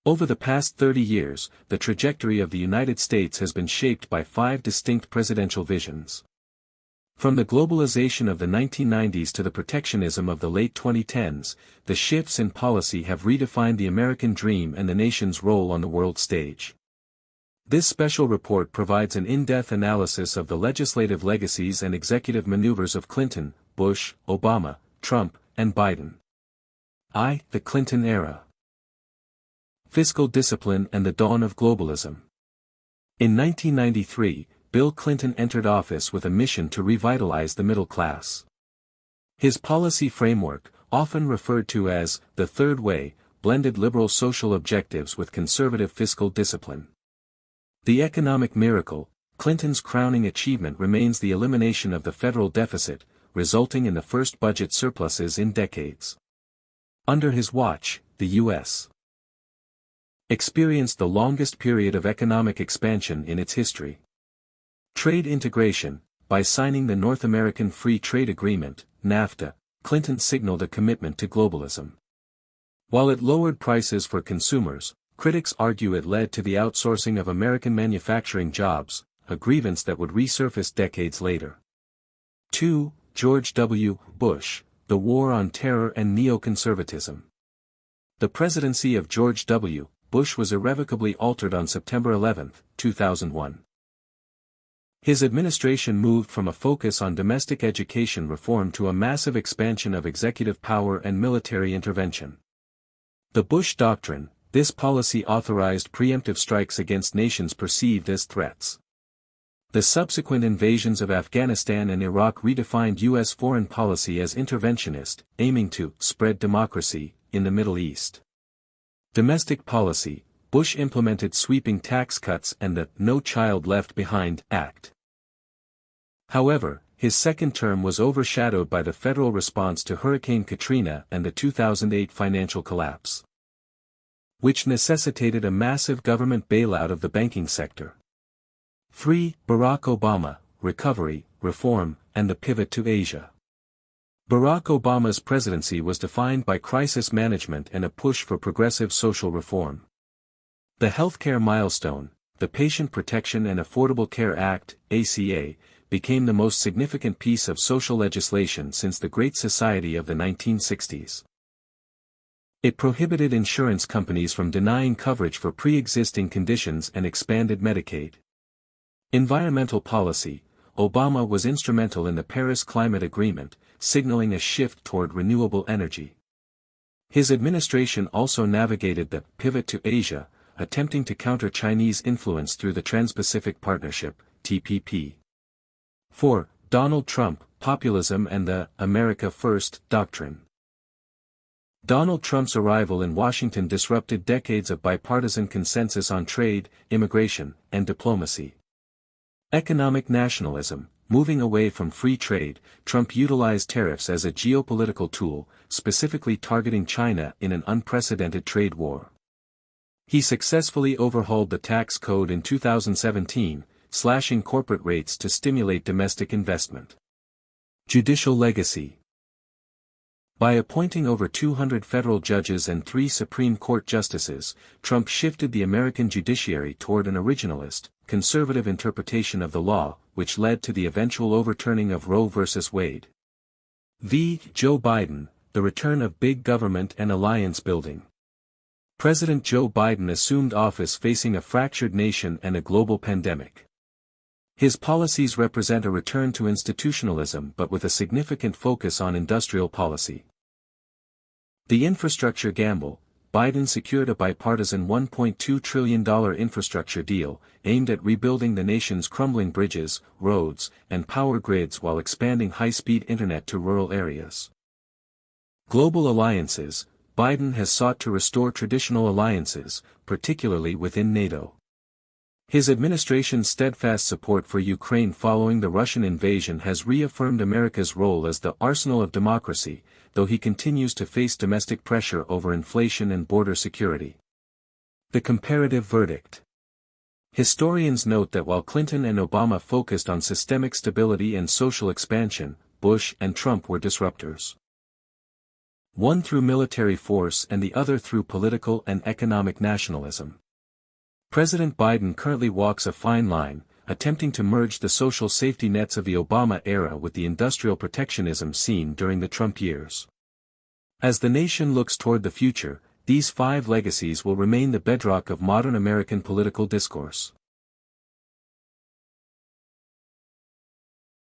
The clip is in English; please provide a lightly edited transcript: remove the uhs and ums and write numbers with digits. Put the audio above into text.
Over the past 30 years, the trajectory of the United States has been shaped by 5 distinct presidential visions. From the globalization of the 1990s to the protectionism of the late 2010s, the shifts in policy have redefined the American dream and the nation's role on the world stage. This special report provides an in-depth analysis of the legislative legacies and executive maneuvers of Clinton, Bush, Obama, Trump, and Biden. The Clinton era. Fiscal discipline and the dawn of globalism. In 1993, Bill Clinton entered office with a mission to revitalize the middle class. His policy framework, often referred to as the Third Way, blended liberal social objectives with conservative fiscal discipline. The economic miracle, Clinton's crowning achievement, remains the elimination of the federal deficit, resulting in the first budget surpluses in decades. Under his watch, the U.S. experienced the longest period of economic expansion in its history. Trade integration. By signing the North American Free Trade Agreement, NAFTA, Clinton signaled a commitment to globalism. While it lowered prices for consumers, critics argue it led to the outsourcing of American manufacturing jobs, a grievance that would resurface decades later. 2. George W. Bush, the War on Terror and Neoconservatism. The presidency of George W. Bush was irrevocably altered on September 11, 2001. His administration moved from a focus on domestic education reform to a massive expansion of executive power and military intervention. The Bush Doctrine. This policy authorized preemptive strikes against nations perceived as threats. The subsequent invasions of Afghanistan and Iraq redefined U.S. foreign policy as interventionist, aiming to spread democracy in the Middle East. Domestic policy. Bush implemented sweeping tax cuts and the No Child Left Behind Act. However, his second term was overshadowed by the federal response to Hurricane Katrina and the 2008 financial collapse, which necessitated a massive government bailout of the banking sector. 3. Barack Obama, recovery, reform, and the pivot to Asia. Barack Obama's presidency was defined by crisis management and a push for progressive social reform. The healthcare milestone, the Patient Protection and Affordable Care Act, ACA, became the most significant piece of social legislation since the Great Society of the 1960s. It prohibited insurance companies from denying coverage for pre-existing conditions and expanded Medicaid. Environmental policy. Obama was instrumental in the Paris Climate Agreement, signaling a shift toward renewable energy. His administration also navigated the pivot to Asia, attempting to counter Chinese influence through the Trans-Pacific Partnership, TPP. 4. Donald Trump, populism and the America First Doctrine. Donald Trump's arrival in Washington disrupted decades of bipartisan consensus on trade, immigration, and diplomacy. Economic nationalism. Moving away from free trade, Trump utilized tariffs as a geopolitical tool, specifically targeting China in an unprecedented trade war. He successfully overhauled the tax code in 2017, slashing corporate rates to stimulate domestic investment. Judicial legacy. By appointing over 200 federal judges and 3 Supreme Court justices, Trump shifted the American judiciary toward an originalist, conservative interpretation of the law, which led to the eventual overturning of Roe v. Wade. Joe Biden, the return of big government and alliance building. President Joe Biden assumed office facing a fractured nation and a global pandemic. His policies represent a return to institutionalism but with a significant focus on industrial policy. The infrastructure gamble. Biden secured a bipartisan $1.2 trillion infrastructure deal, aimed at rebuilding the nation's crumbling bridges, roads, and power grids while expanding high-speed internet to rural areas. Global alliances. Biden has sought to restore traditional alliances, particularly within NATO. His administration's steadfast support for Ukraine following the Russian invasion has reaffirmed America's role as the arsenal of democracy, though he continues to face domestic pressure over inflation and border security. The comparative verdict. Historians note that while Clinton and Obama focused on systemic stability and social expansion, Bush and Trump were disruptors. one through military force and the other through political and economic nationalism. President Biden currently walks a fine line, attempting to merge the social safety nets of the Obama era with the industrial protectionism seen during the Trump years. As the nation looks toward the future, these 5 legacies will remain the bedrock of modern American political discourse.